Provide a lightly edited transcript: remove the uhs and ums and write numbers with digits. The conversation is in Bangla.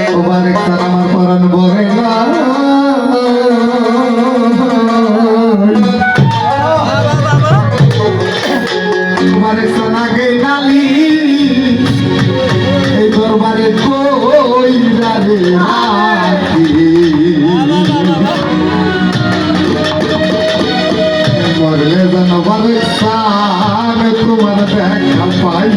তোমার একটা আমার পরাণ বরে না তোমার একটা নাগে নালি এই দরবারে কইরা রে মরলে জানবার সান তোমার দেখা পাই